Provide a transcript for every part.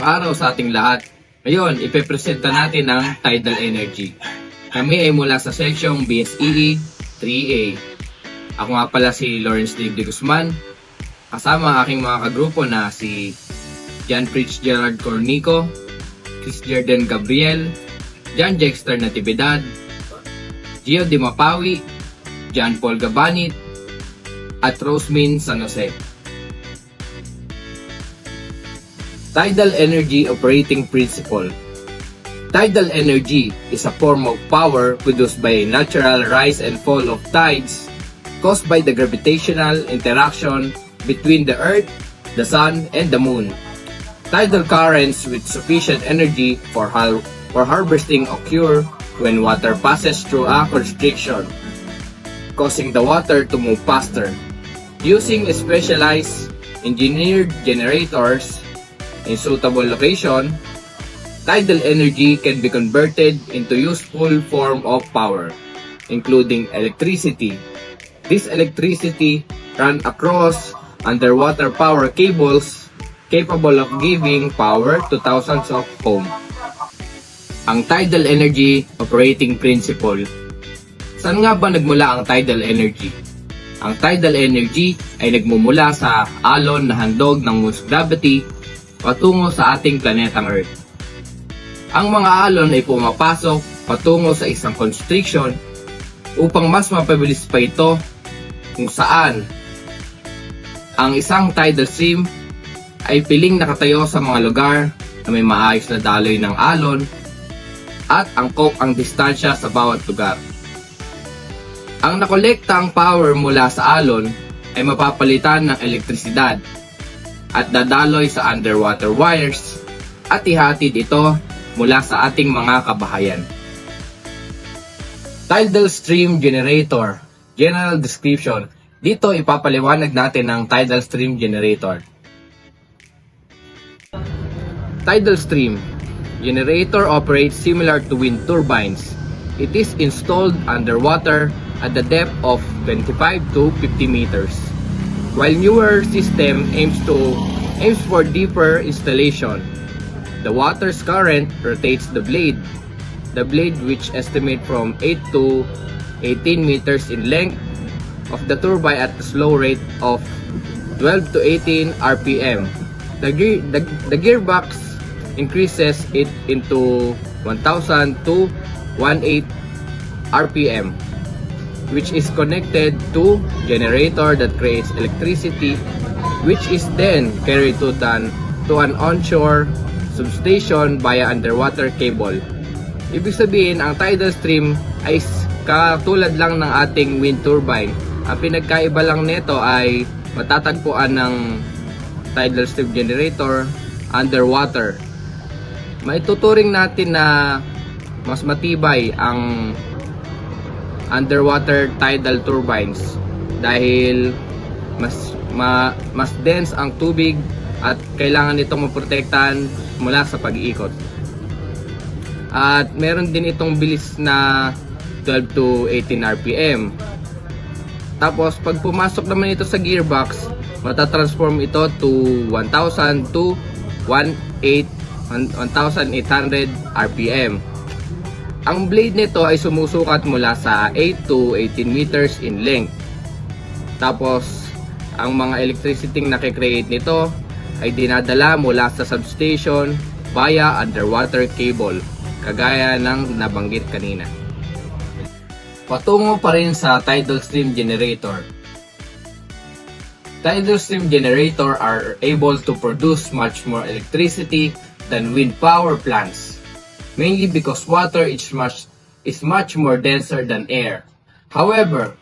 Magandang araw sa ating lahat. Ngayon, ipepresenta natin ang tidal energy. Kami ay mula sa seksyong BSEE 3A. Ako nga pala si Lawrence de Guzman. Kasama ang aking mga kagrupo na si John Fritz Gerard Cornico, Chris Jordan Gabriel, John Jexter Natividad, Gio Di Mapawi, John Paul Gabanit, at Rosemin San Jose. Tidal Energy Operating Principle. Tidal energy is a form of power produced by a natural rise and fall of tides caused by the gravitational interaction between the Earth, the Sun, and the Moon. Tidal currents with sufficient energy for harvesting occur when water passes through a constriction, causing the water to move faster. Using specialized engineered generators in suitable location, tidal energy can be converted into useful form of power, including electricity. This electricity run across underwater power cables capable of giving power to thousands of homes. Ang tidal energy operating principle. Saan nga ba nagmula ang tidal energy? Ang tidal energy ay nagmumula sa alon na handog ng Moon's gravity patungo sa ating planetang Earth. Ang mga alon ay pumapasok patungo sa isang constriction upang mas mapabilis pa ito, kung saan ang isang tidal stream ay piling nakatayo sa mga lugar na may maayos na daloy ng alon at angkop ang distansya sa bawat lugar. Ang nakolektang power mula sa alon ay mapapalitan ng elektrisidad at dadaloy sa underwater wires at ihatid ito mula sa ating mga kabahayan. Tidal Stream Generator. General description. Dito ipapaliwanag natin ang tidal stream generator. Tidal stream generator operates similar to wind turbines. It is installed underwater at the depth of 25 to 50 meters. While newer system aims for deeper installation. The water's current rotates the blade which estimate from 8 to 18 meters in length of the turbine at a slow rate of 12 to 18 RPM. The gearbox increases it into 1000 to 18 RPM, which is connected to generator that creates electricity, which is then carried to an onshore substation via underwater cable. Ibig sabihin, ang tidal stream ay katulad lang ng ating wind turbine. Ang pinagkaiba lang nito ay matatagpuan ng tidal stream generator underwater. Maituturing natin na mas matibay ang underwater tidal turbines dahil mas dense ang tubig at kailangan nitong maprotektahan mula sa pag-iikot. At meron din itong bilis na 12 to 18 RPM. Tapos pag pumasok naman ito sa gearbox, matatransform ito to 1000 to 1800 RPM. Ang blade nito ay sumusukat mula sa 8 to 18 meters in length. Tapos, ang mga electricity na nito ay dinadala mula sa substation via underwater cable, kagaya ng nabanggit kanina. Patungo pa rin sa tidal stream generator. Tidal stream generator are able to produce much more electricity than wind power plants, mainly because water is much more denser than air. However,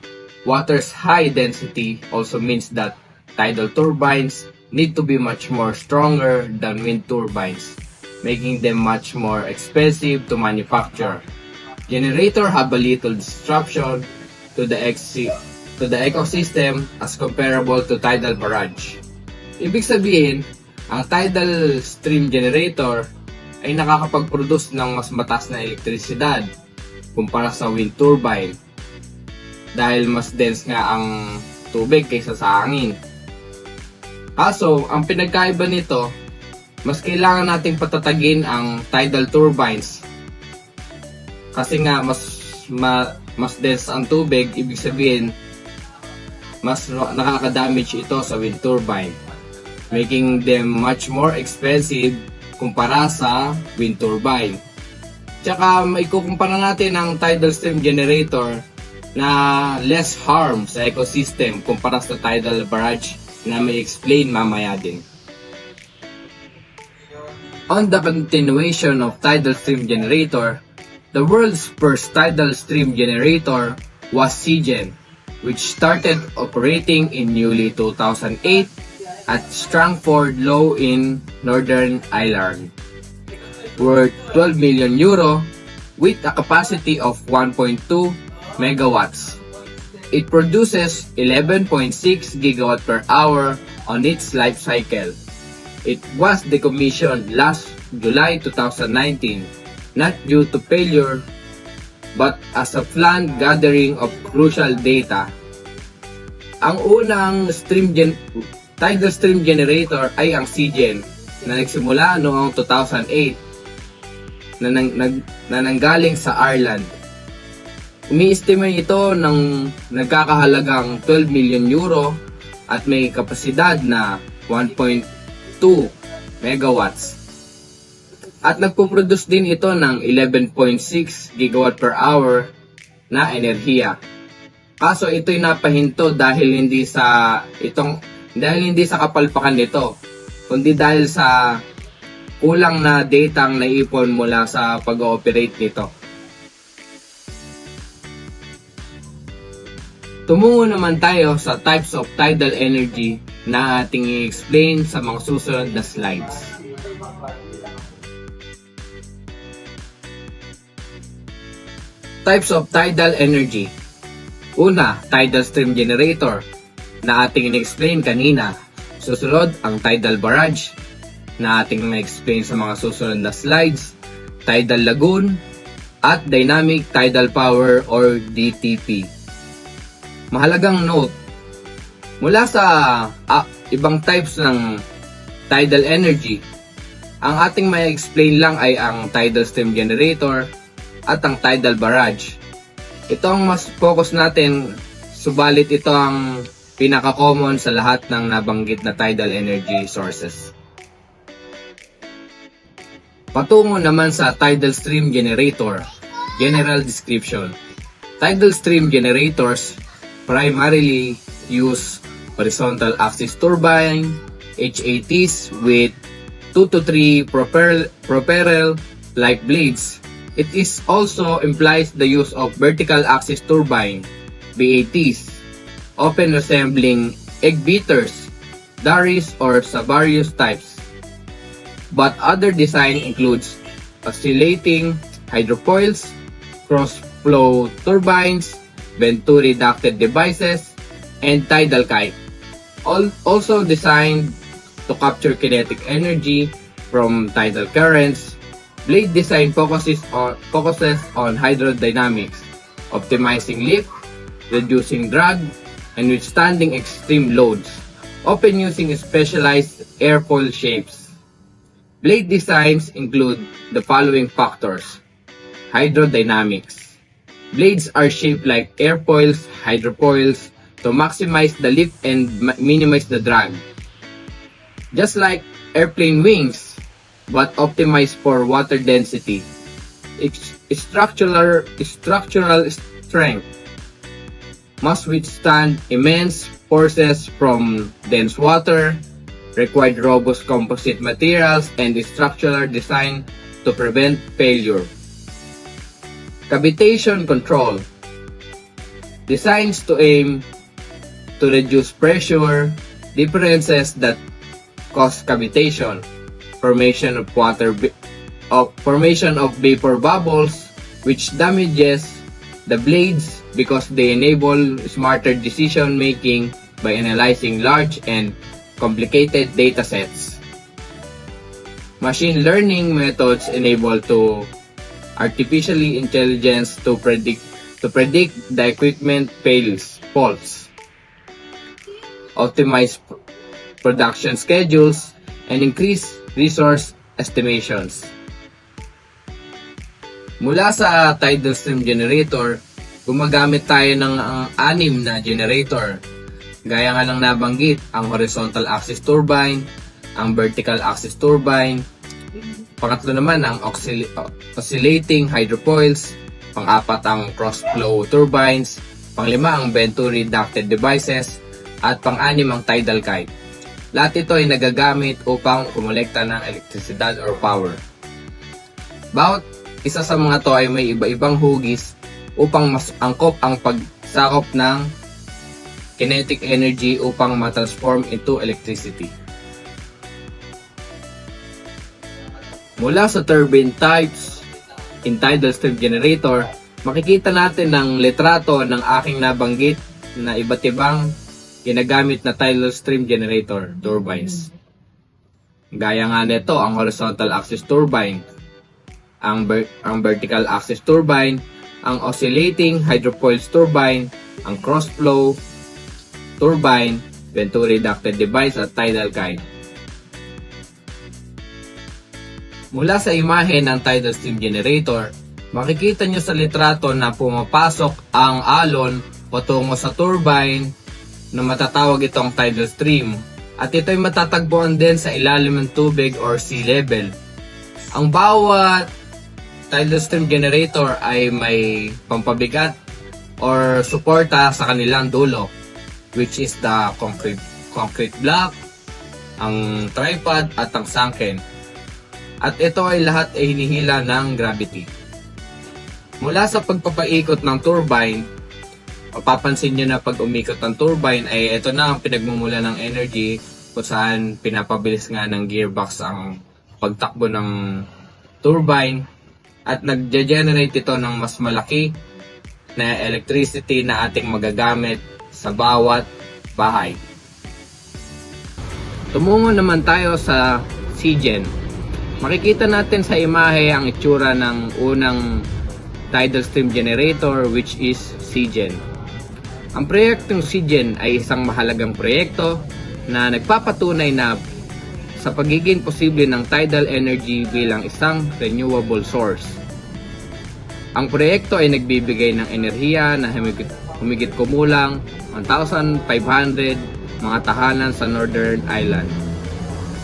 water's high density also means that tidal turbines need to be much more stronger than wind turbines, making them much more expensive to manufacture. Generator have a little disruption to the ecosystem as comparable to tidal barrage. Ibig sabihin, ang tidal stream generator ay nakakapag-produce ng mas mataas na elektrisidad kumpara sa wind turbine dahil mas dense nga ang tubig kaysa sa hangin. Kaso, ang pinagkaiba nito mas kailangan nating patatagin ang tidal turbines kasi nga mas dense ang tubig, ibig sabihin mas nakaka-damage ito sa wind turbine, making them much more expensive kumpara sa wind turbine. Tsaka maikukumpara natin ang tidal stream generator na less harm sa ecosystem kumpara sa tidal barrage na may explain mamaya din. On the continuation of tidal stream generator, the world's first tidal stream generator was CGen, which started operating in July 2008 at Strangford Lough in Northern Ireland, worth 12 million euro with a capacity of 1.2 megawatts. It produces 11.6 gigawatt per hour on its life cycle. It was decommissioned last July 2019, not due to failure, but as a planned gathering of crucial data. Ang unang tidal stream generator ay ang CGen na nagsimula noong 2008 na nanggaling sa Ireland. Umi-estimate ito ng nagkakahalagang 12 million euro at may kapasidad na 1.2 megawatts. At nagpo-produce din ito ng 11.6 gigawatt per hour na enerhiya. Kaso ito'y napahinto dahil hindi sa kapalpakan nito, kundi dahil sa kulang na data ang naipon mula sa pag-ooperate nito. Tumungo naman tayo sa types of tidal energy na ating i-explain sa mga susunod na slides. Types of tidal energy. Una, tidal stream generator na ating in-explain kanina. Susunod, ang tidal barrage na ating ma-explain sa mga susunod na slides, tidal lagoon, at dynamic tidal power or DTP. Mahalagang note, mula sa ibang types ng tidal energy, ang ating ma-explain lang ay ang tidal stream generator at ang tidal barrage. Ito ang mas focus natin, subalit ito ang pinaka-common sa lahat ng nabanggit na tidal energy sources. Patungo naman sa tidal stream generator, general description. Tidal stream generators primarily use horizontal axis turbine, HATs with 2 to 3 propeller-like blades. It is also implies the use of vertical axis turbine, VATs, often resembling egg beaters, Darris or Savarius types. But other design includes oscillating hydrofoils, cross-flow turbines, Venturi ducted devices, and tidal kite. Also designed to capture kinetic energy from tidal currents. Blade design focuses on hydrodynamics, optimizing lift, reducing drag, and withstanding extreme loads, often using specialized airfoil shapes. Blade designs include the following factors. Hydrodynamics. Blades are shaped like airfoils, hydrofoils, to maximize the lift and minimize the drag. Just like airplane wings, but optimized for water density. Structural strength. Must withstand immense forces from dense water, required robust composite materials, and structural design to prevent failure. Cavitation control. Designs to aim to reduce pressure differences that cause cavitation, formation of vapor bubbles, which damages the blades because they enable smarter decision making by analyzing large and complicated data sets. Machine learning methods enable to artificially intelligence to predict the equipment faults, optimize production schedules, and increase resource estimations. Mula sa tidal stream generator, gumagamit tayo ng 6 na generator. Gaya nga lang nabanggit, ang horizontal axis turbine, ang vertical axis turbine, pangatlo naman ang oscillating hydrofoils, pang-apat ang cross-flow turbines, pang-lima ang Venturi ducted devices, at pang-anim ang tidal kite. Lahat ito ay nagagamit upang kumolekta ng elektrisidad or power. Bawat isa sa mga to ay may iba-ibang hugis upang mas angkop ang pagsakop ng kinetic energy upang ma-transform into electricity. Mula sa turbine types in tidal stream generator, makikita natin ng litrato ng aking nabanggit na iba't ibang ginagamit na tidal stream generator turbines. Gaya nga nito ang horizontal axis turbine, ang vertical axis turbine, ang oscillating hydrofoils turbine, ang cross-flow turbine, Venturi ducted device at tidal kite. Mula sa imahe ng tidal stream generator, makikita nyo sa litrato na pumapasok ang alon patungo sa turbine na matatawag itong tidal stream, at ito ay matatagpuan din sa ilalim ng tubig or sea level. Ang bawat tidal stream generator ay may pampabigat or suporta sa kanilang dulo, which is the concrete block, ang tripod at ang sunken. At ito ay lahat ay hinihila ng gravity. Mula sa pagpapaikot ng turbine, mapapansin nyo na pag umikot ng turbine ay ito na ang pinagmumula ng energy kung saan pinapabilis nga ng gearbox ang pagtakbo ng turbine at nagge-generate ito ng mas malaki na electricity na ating magagamit sa bawat bahay. Tumungo naman tayo sa CGen. Makikita natin sa imahe ang itsura ng unang tidal stream generator, which is CGen. Ang proyektong CGen ay isang mahalagang proyekto na nagpapatunay na sa pagiging posible ng tidal energy bilang isang renewable source. Ang proyekto ay nagbibigay ng enerhiya na humigit kumulang 1,500 mga tahanan sa Northern Ireland.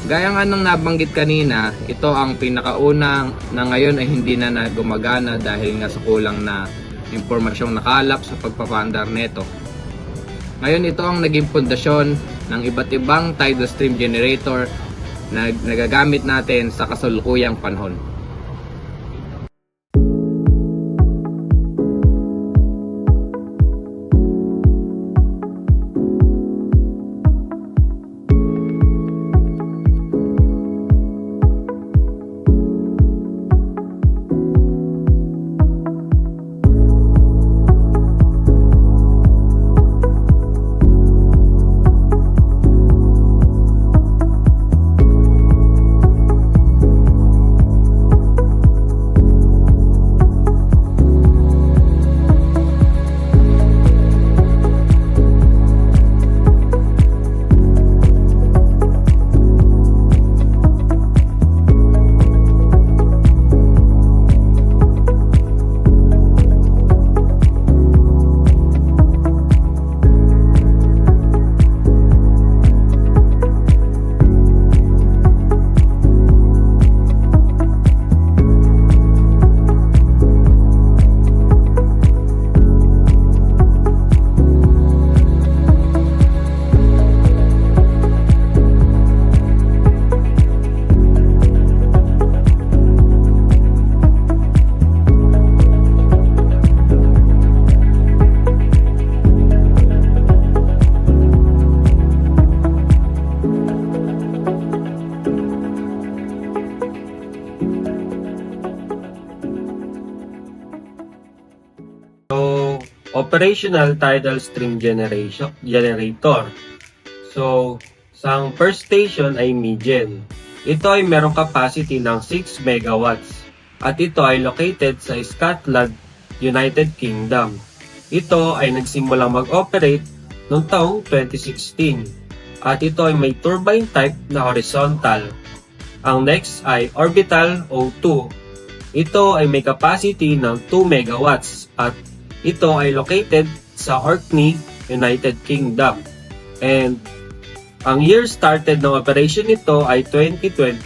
Gaya nga ng nabanggit kanina, ito ang pinakaunang na ngayon ay hindi na gumagana dahil nga sa kulang na impormasyong nakalap sa pagpapaandar neto. Ngayon ito ang naging pundasyon ng iba't ibang tidal stream generator na nagagamit natin sa kasalukuyang panahon. Operational tidal stream generator. So, sa first station ay MIGEN. Ito ay merong capacity ng 6 megawatts at ito ay located sa Scotland, United Kingdom. Ito ay nagsimulang mag-operate noong taong 2016 at ito ay may turbine type na horizontal Ang next ay Orbital O2. Ito ay may capacity ng 2 megawatts at ito ay located sa Orkney, United Kingdom. And ang year started ng operation nito ay 2021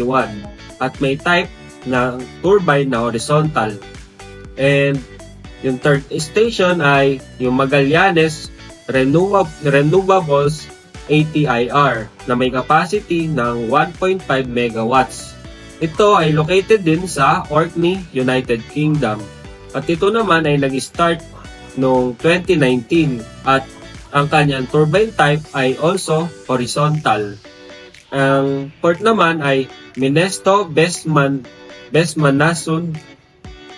at may type ng turbine na horizontal. And yung third station ay yung Magallanes Renewables ATIR na may capacity ng 1.5 megawatts. Ito ay located din sa Orkney, United Kingdom. At ito naman ay nag-start noong 2019 at ang kanyang turbine type ay also horizontal. Ang port naman ay Minesto Besmanasun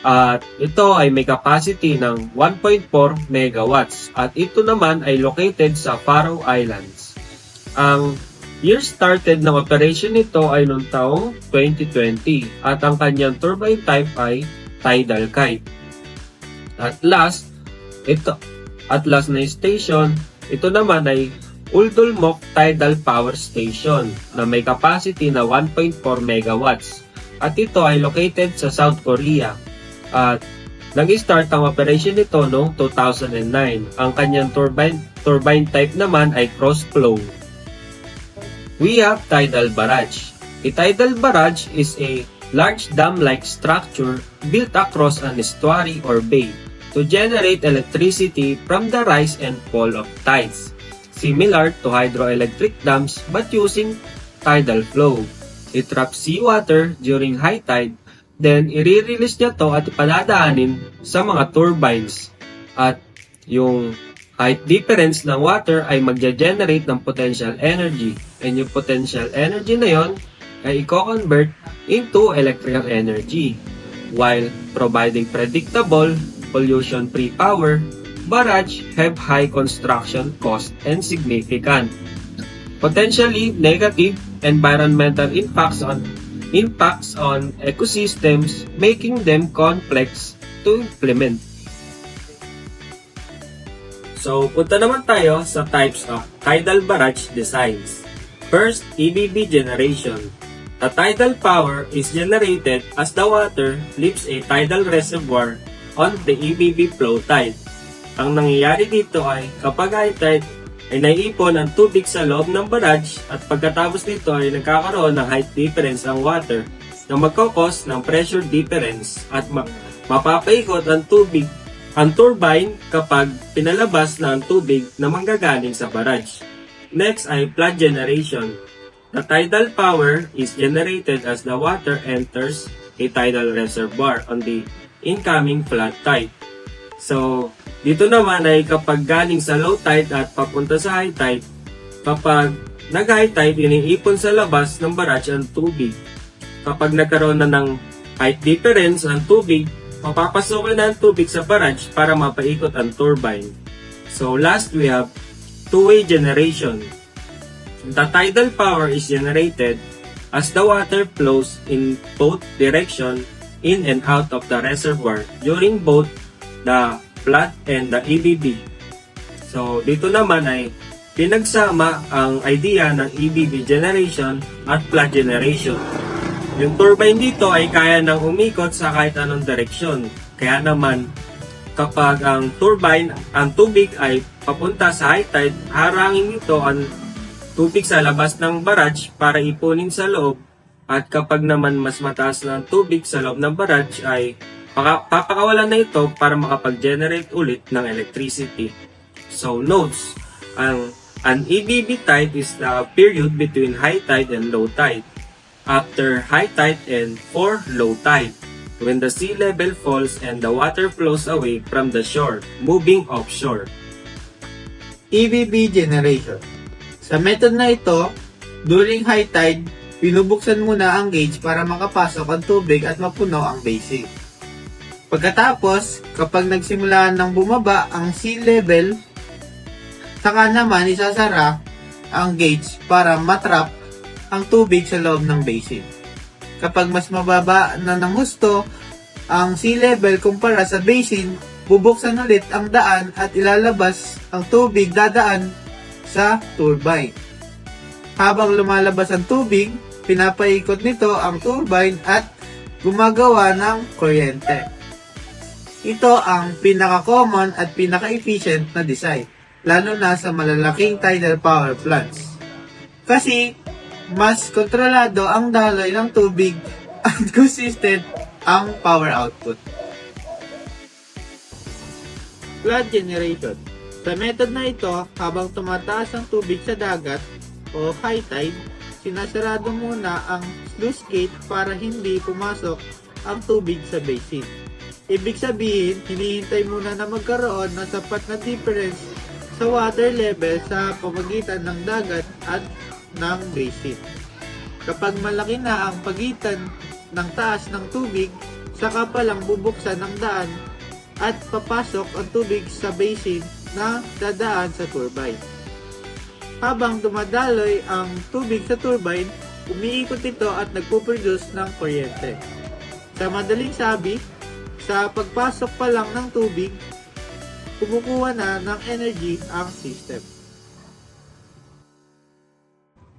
at ito ay may capacity ng 1.4 megawatts at ito naman ay located sa Faroe Islands. Ang year started ng operation nito ay noong taong 2020 at ang kanyang turbine type ay tidal kite. At last na station, ito naman ay Uldulmok Tidal Power Station na may capacity na 1.4 megawatts at ito ay located sa South Korea. At nag-start ang operation nito noong 2009. Ang kanyang turbine type naman ay cross flow. We have tidal barrage. A tidal barrage is a large dam-like structure built across an estuary or bay to generate electricity from the rise and fall of tides, similar to hydroelectric dams but using tidal flow. It traps seawater during high tide, then i-release niya to at ipadadaanin sa mga turbines. At yung height difference ng water ay magja-generate ng potential energy. And yung potential energy na yon ay i-convert into electrical energy. While providing predictable, pollution-free power, barrage have high construction cost and significant, potentially negative environmental impacts on ecosystems, making them complex to implement. So, punta naman tayo sa types of tidal barrage designs. First, EBB generation. The tidal power is generated as the water leaves a tidal reservoir on the EBB flow tide. Ang nangyayari dito ay kapag high tide ay naiipon ang tubig sa loob ng barrage at pagkatapos nito ay nagkakaroon ng height difference ang water na magkakos ng pressure difference at mapapaikot ang turbine kapag pinalabas na ang tubig na manggagaling sa barrage. Next ay flood generation. The tidal power is generated as the water enters a tidal reservoir on the incoming flood tide. So, dito naman ay kapag galing sa low tide at papunta sa high tide, kapag nag-high tide, iniipon sa labas ng barrage ang tubig. Kapag nagkaroon na ng height difference ang tubig, mapapasukin na ang tubig sa barrage para mapaikot ang turbine. So last, we have two-way generation. The tidal power is generated as the water flows in both direction in and out of the reservoir during both the flood and the EBB. So dito naman ay pinagsama ang idea ng EBB generation at flood generation. Yung turbine dito ay kaya nang umikot sa kahit anong direksyon. Kaya naman kapag ang tubig ay papunta sa high tide, harangin nito ang tubig sa labas ng barrage para ipunin sa loob. At kapag naman mas mataas na ang tubig sa loob ng barrage ay papakawalan na ito para makapag-generate ulit ng electricity. So notes, an EBB tide is the period between high tide and low tide, after high tide and for low tide, when the sea level falls and the water flows away from the shore, moving offshore. EBB generation. Sa method na ito, during high tide, binubuksan muna ang gauge para makapasok ang tubig at mapuno ang basin. Pagkatapos, kapag nagsimula ng bumaba ang sea level, saka naman isasara ang gauge para matrap ang tubig sa loob ng basin. Kapag mas mababa na ng husto ang sea level kumpara sa basin, bubuksan ulit ang daan at ilalabas ang tubig dadaan sa turbine. Habang lumalabas ang tubig, pinapaikot nito ang turbine at gumagawa ng kuryente. Ito ang pinaka-common at pinaka-efficient na design, lalo na sa malalaking tidal power plants. Kasi, mas kontrolado ang daloy ng tubig at consistent ang power output. Flood generation. Sa method na ito, habang tumataas ang tubig sa dagat o high tide, sinasarado muna ang sluice gate para hindi pumasok ang tubig sa basin. Ibig sabihin, hinihintay muna na magkaroon ng sapat na difference sa water level sa pamagitan ng dagat at ng basin. Kapag malaki na ang pagitan ng taas ng tubig, saka palang bubuksan ang daan at papasok ang tubig sa basin na dadaan sa turbine. Habang dumadaloy ang tubig sa turbine, umiikot ito at nagpuproduce ng kuryente. Sa madaling sabi, sa pagpasok pa lang ng tubig, kumukuha na ng energy ang system.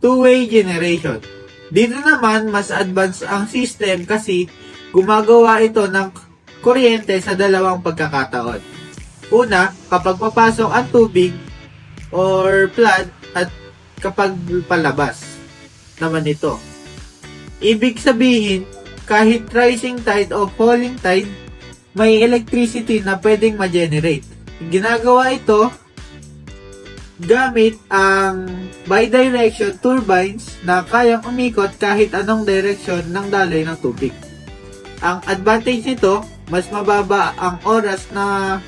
Two-way generation. Dito naman, mas advanced ang system kasi gumagawa ito ng kuryente sa dalawang pagkakataon. Una, kapag papasok ang tubig or flood at kapag palabas naman ito. Ibig sabihin, kahit rising tide o falling tide, may electricity na pwedeng ma-generate. Ginagawa ito gamit ang bidirection turbines na kayang umikot kahit anong direksyon ng daloy ng tubig. Ang advantage nito, mas mababa ang oras na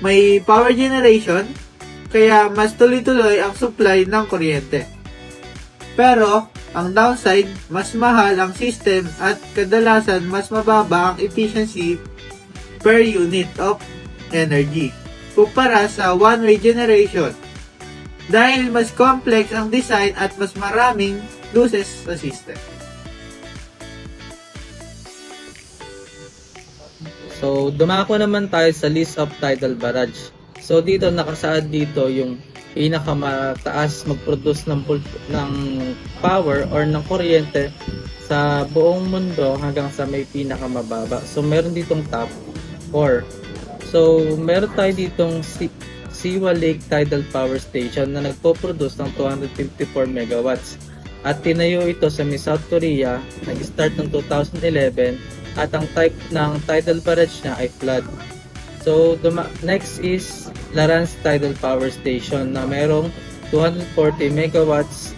may power generation, kaya mas tuloy-tuloy ang supply ng kuryente. Pero, ang downside, mas mahal ang system at kadalasan mas mababa ang efficiency per unit of energy kumpara sa one-way generation dahil mas complex ang design at mas maraming losses sa system. So, dumako naman tayo sa list of tidal barrage. So, dito nakasaad dito yung pinakamataas mag-produce ng power or ng kuryente sa buong mundo hanggang sa may pinakamababa. So, meron ditong top 4. So, meron tayo ditong Siwa Lake Tidal Power Station na nagpo-produce ng 254 megawatts. At tinayo ito sa South Korea, nag-start ng 2011 at ang type ng tidal barrage niya ay flood. So, next is Larance Tidal Power Station na mayroong 240 megawatts.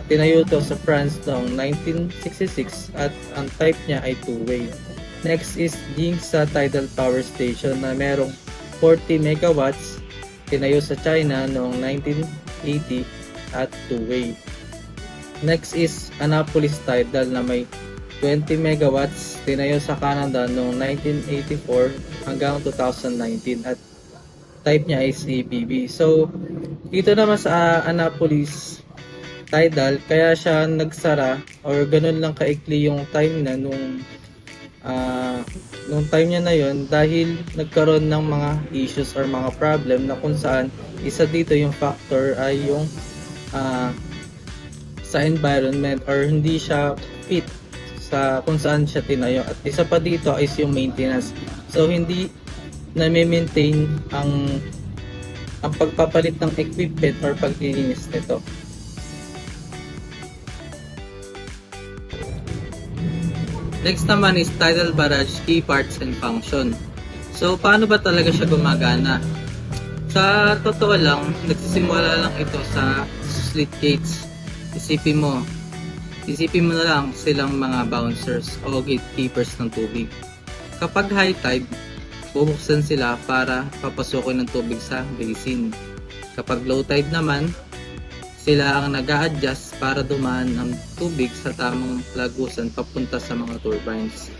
Tinayo ito sa France noong 1966 at ang type niya ay two-way. Next is Jingsa Tidal Power Station na mayroong 40 megawatts. Tinayo sa China noong 1980 at two-way. Next is Annapolis Tidal na may 20 megawatts, tinayo sa Canada noong 1984 hanggang 2019 at type niya is ABB. So, dito naman sa Annapolis Tidal, kaya siya nagsara or ganun lang kaikli yung time na nung time niya na yon dahil nagkaroon ng mga issues or mga problem na kung saan isa dito yung factor ay yung sa environment or hindi siya fit sa kung saan siya tinayo, at isa pa dito is yung maintenance. So hindi na-maintain ang pagpapalit ng equipment or paglilinis nito. Next naman is tidal barrage key parts and function. So paano ba talaga siya gumagana? Sa totoo lang, nagsisimula lang ito sa slit gates. Isipin mo na lang silang mga bouncers o gatekeepers ng tubig. Kapag high tide, bubuksan sila para papasukin ng tubig sa basin. Kapag low tide naman, sila ang nag-a-adjust para dumaan ang tubig sa tamang lagusan papunta sa mga turbines.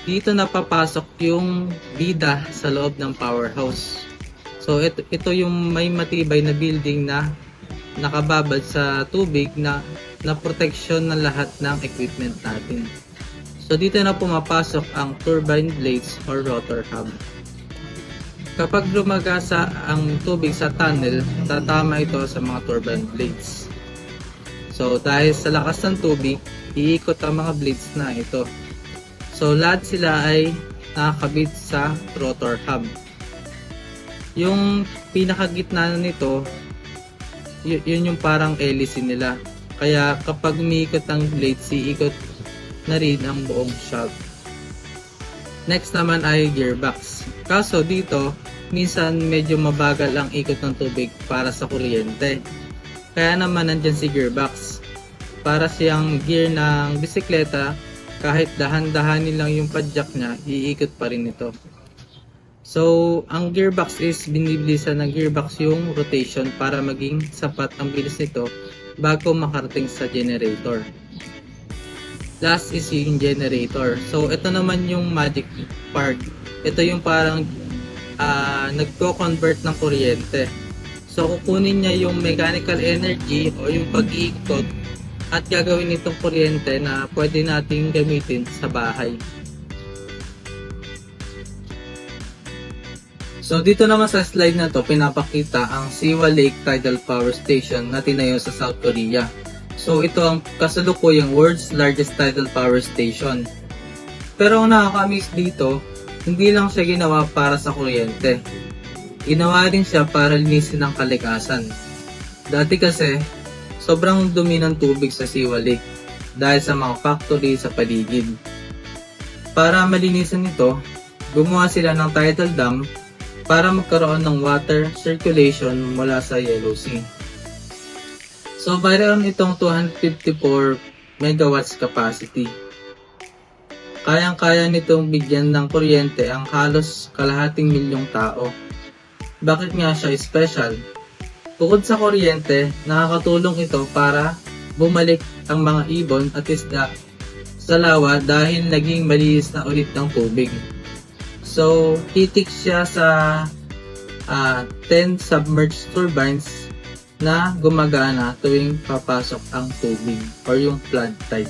Dito na papasok yung bida sa loob ng powerhouse. So ito yung may matibay na building na nakababad sa tubig na proteksyon ng lahat ng equipment natin. So dito na pumapasok ang turbine blades or rotor hub. Kapag lumagasa ang tubig sa tunnel, tatama ito sa mga turbine blades. So dahil sa lakas ng tubig, iikot ang mga blades na ito. So lahat sila ay nakakabit sa rotor hub. Yung pinakagitna nito, yun yung parang hélice nila. Kaya kapag umiikot ang blades, iikot na rin ang buong shaft. Next naman ay gearbox. Kaso dito, minsan medyo mabagal ang ikot ng tubig para sa kuryente. Kaya naman nandyan si gearbox. Para siyang gear ng bisikleta, kahit dahan-dahanin lang yung padjak niya, iikot pa rin ito. So, ang gearbox is binibilisan ng gearbox yung rotation para maging sapat ang bilis nito bago makarating sa generator. Last is yung generator. So, ito naman yung magic part. Ito yung parang nagko-convert ng kuryente. So, kukunin niya yung mechanical energy o yung pag-iikot at gagawin itong kuryente na pwede nating gamitin sa bahay. So, dito naman sa slide na to, pinapakita ang Siwa Lake Tidal Power Station na tinayo sa South Korea. So, ito ang kasalukuyang world's largest tidal power station. Pero ang nakakamiss dito, hindi lang siya ginawa para sa kuryente. Ginawa rin siya para linisin ang kalikasan. Dati kasi, sobrang dumi ng tubig sa Siwa Lake dahil sa mga factory sa paligid. Para malinisan ito, gumawa sila ng tidal dam para magkaroon ng water circulation mula sa Yellow Sea. So, mayroon itong 254 megawatts capacity. Kayang-kaya nitong bigyan ng kuryente ang halos kalahating milyong tao. Bakit nga siya special? Bukod sa kuryente, nakakatulong ito para bumalik ang mga ibon at isda sa lawa dahil naging malinis na ulit ng tubig. So, titik siya sa 10 submerged turbines na gumagana tuwing papasok ang tubig or yung flood tide.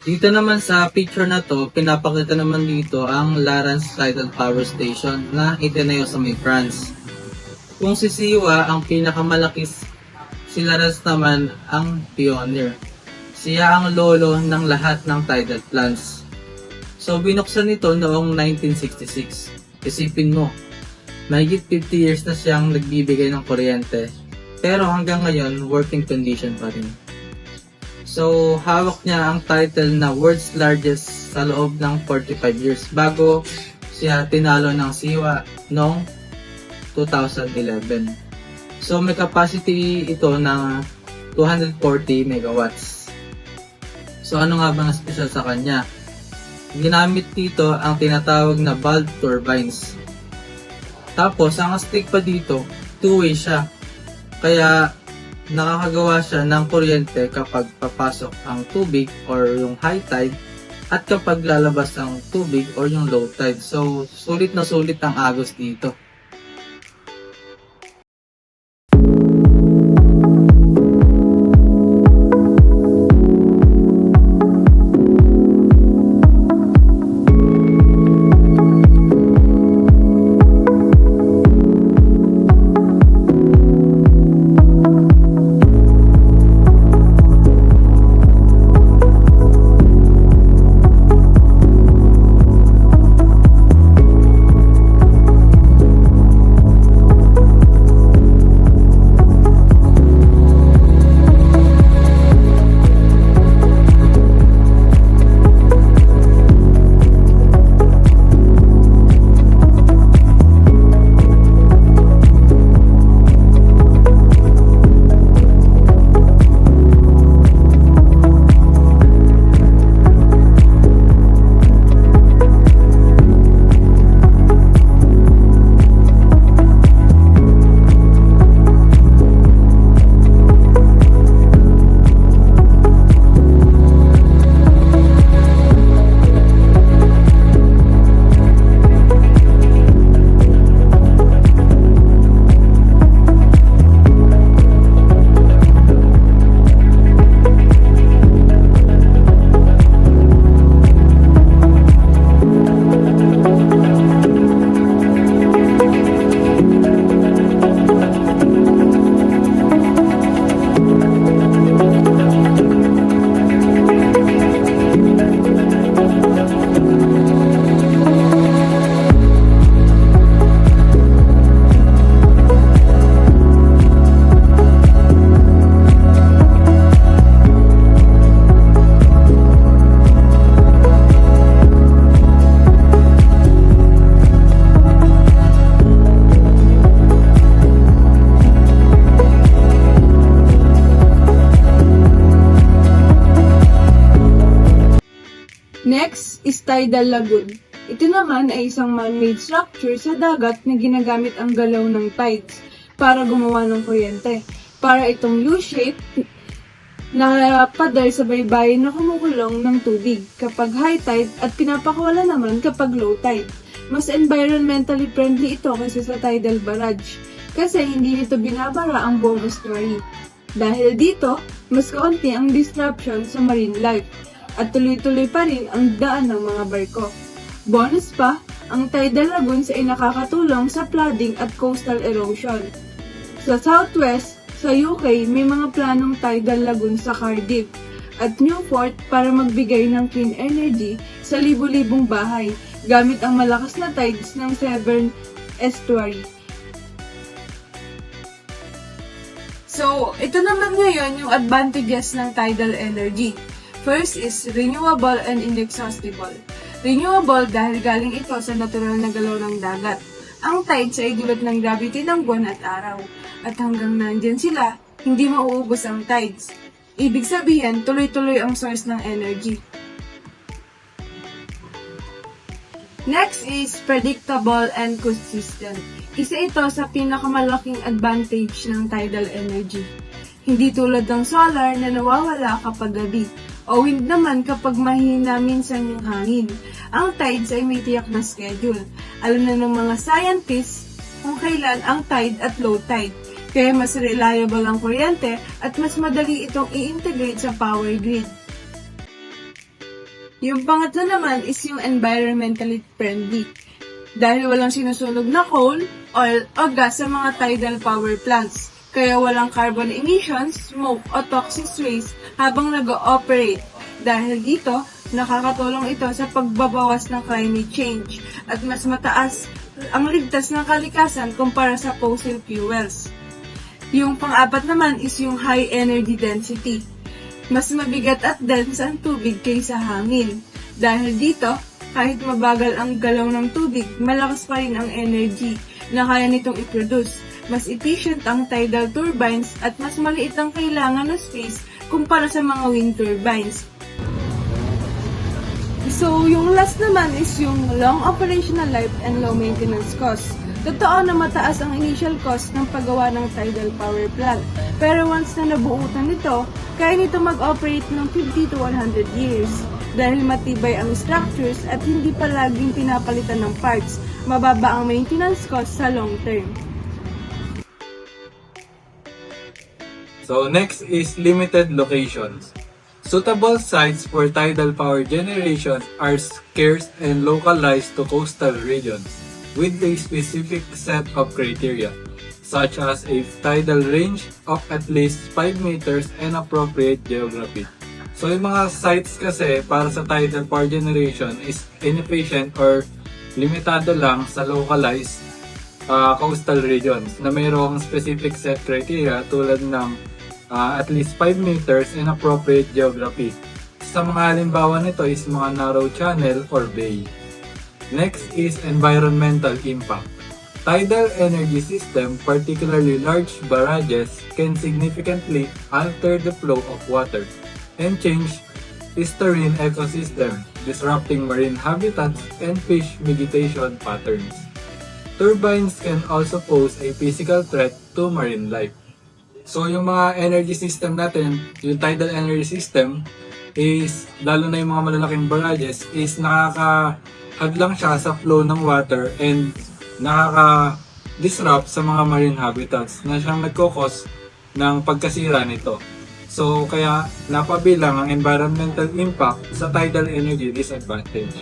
Dito naman sa picture na to, pinapakita naman dito ang Larance Tidal Power Station na itinayo sa may France. Kung si Siwa ang pinakamalaki, si Larance naman ang pioneer. Siya ang lolo ng lahat ng tidal plants. So binuksan ito noong 1966. Isipin mo, Mahigit 50 years na siyang nagbibigay ng kuryente. Pero hanggang ngayon, working condition pa rin. So, hawak niya ang title na world's largest sa loob ng 45 years bago siya tinalo ng Siwa noong 2011. So, may capacity ito na 240 megawatts. So, ano nga ba ang special sa kanya? Ginamit dito ang tinatawag na valve turbines. Tapos, ang astig pa dito, two-way siya. Kaya, nakakagawa siya ng kuryente kapag papasok ang tubig or yung high tide at kapag lalabas ang tubig or yung low tide. So, sulit na sulit ang agos dito. Next is tidal lagoon. Ito naman ay isang man-made structure sa dagat na ginagamit ang galaw ng tides para gumawa ng kuryente. Para itong U-shape na pader sa baybayin na kumukulong ng tubig kapag high tide at pinapakawala naman kapag low tide. Mas environmentally friendly ito kaysa sa tidal barrage kasi hindi nito binabara ang buong estuary. Dahil dito, mas kaunti ang disruption sa marine life at tuloy-tuloy pa rin ang daan ng mga barko. Bonus pa, ang tidal lagoons ay nakakatulong sa flooding at coastal erosion. Sa southwest, sa UK, may mga planong tidal lagoon sa Cardiff at Newport para magbigay ng clean energy sa libu-libong bahay gamit ang malakas na tides ng Severn Estuary. So, ito naman ngayon yung advantages ng tidal energy. First is renewable and inexhaustible. Renewable dahil galing ito sa natural na galaw ng dagat. Ang tides ay dulot ng gravity ng buwan at araw. At hanggang nandyan sila, hindi mauubos ang tides. Ibig sabihin, tuloy-tuloy ang source ng energy. Next is predictable and consistent. Isa ito sa pinakamalaking advantage ng tidal energy. Hindi tulad ng solar na nawawala kapag gabi, o wind naman kapag mahina minsan yung hangin. Ang tides ay may tiyak na schedule. Alam na ng mga scientists kung kailan ang tide at low tide. Kaya mas reliable ang kuryente at mas madali itong i-integrate sa power grid. Yung pangatlo naman is yung environmentally friendly. Dahil walang sinusunog na coal, oil, o gas sa mga tidal power plants. Kaya walang carbon emissions, smoke, o toxic waste habang nag-ooperate. Dahil dito, nakakatulong ito sa pagbabawas ng climate change at mas mataas ang ligtas ng kalikasan kumpara sa fossil fuels. Yung pang-apat naman is yung high energy density. Mas mabigat at dense ang tubig kaysa hangin. Dahil dito, kahit mabagal ang galaw ng tubig, malakas pa rin ang energy na kaya nitong i-produce. Mas efficient ang tidal turbines at mas maliit ang kailangan na space kumpara sa mga wind turbines. So, yung last naman is yung long operational life and low maintenance cost. Totoo na mataas ang initial cost ng paggawa ng tidal power plant. Pero once na nabuutan nito, kaya nito mag-operate ng 50 to 100 years. Dahil matibay ang structures at hindi palaging pinapalitan ng parts, mababa ang maintenance cost sa long term. So next is limited locations. Suitable sites for tidal power generation are scarce and localized to coastal regions with a specific set of criteria, such as a tidal range of at least 5 meters and appropriate geography. So yung mga sites kasi para sa tidal power generation is inefficient or limitado lang sa localized coastal regions na mayroong specific set criteria tulad ng at least 5 meters in appropriate geography. Sa mga halimbawa nito is mga narrow channel or bay. Next is environmental impact. Tidal energy system, particularly large barrages, can significantly alter the flow of water and change estuarine ecosystem, disrupting marine habitats and fish mitigation patterns. Turbines can also pose a physical threat to marine life. So yung mga energy system natin, yung tidal energy system is, lalo na yung mga malalaking barrages, is nakakahadlang siya sa flow ng water and nakaka-disrupt sa mga marine habitats na siyang nagkokos ng pagkasira nito. So kaya napabilang ang environmental impact sa tidal energy disadvantage.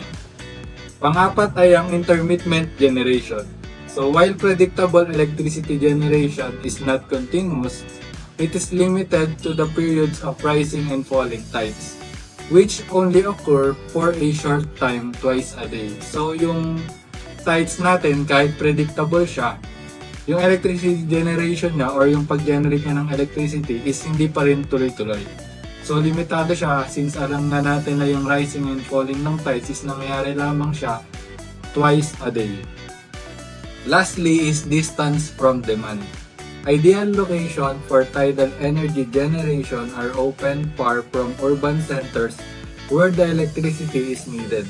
Pang-apat ay ang intermittent generation. So while predictable electricity generation is not continuous, it is limited to the periods of rising and falling tides, which only occur for a short time twice a day. So yung tides natin, kahit predictable siya, yung electricity generation niya or yung pag-generate niya ng electricity is hindi pa rin tuloy-tuloy. So limitado siya since alam na natin na yung rising and falling ng tides is nangyayari lamang siya twice a day. Lastly is distance from demand. Ideal location for tidal energy generation are open far from urban centers where the electricity is needed,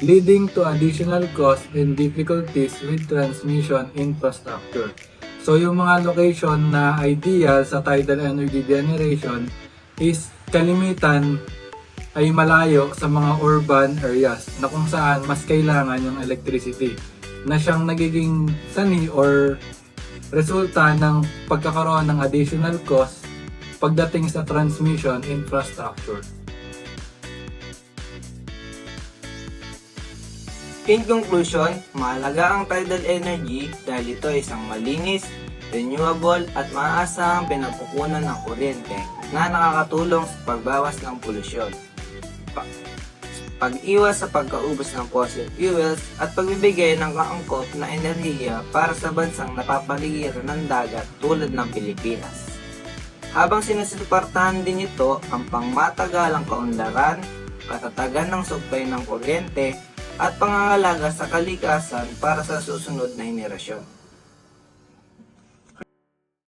leading to additional costs and difficulties with transmission infrastructure. So yung mga location na ideal sa tidal energy generation is kalimitan ay malayo sa mga urban areas na kung saan mas kailangan yung electricity, na siyang nagiging sanhi or resulta ng pagkakaroon ng additional cost pagdating sa transmission infrastructure. In conclusion, mahalaga ang tidal energy dahil ito ay isang malinis, renewable at maaasahang pinapupunan ng kuryente na nakakatulong sa pagbawas ng polusyon, pag-iwas sa pagkaubos ng fossil fuels at pagbibigay ng kaangkop na enerhiya para sa bansang napapaligiran ng dagat tulad ng Pilipinas. Habang sinusuportahan din ito ang pangmatagalang kaunlaran, katatagan ng supply ng kuryente at pangangalaga sa kalikasan para sa susunod na henerasyon.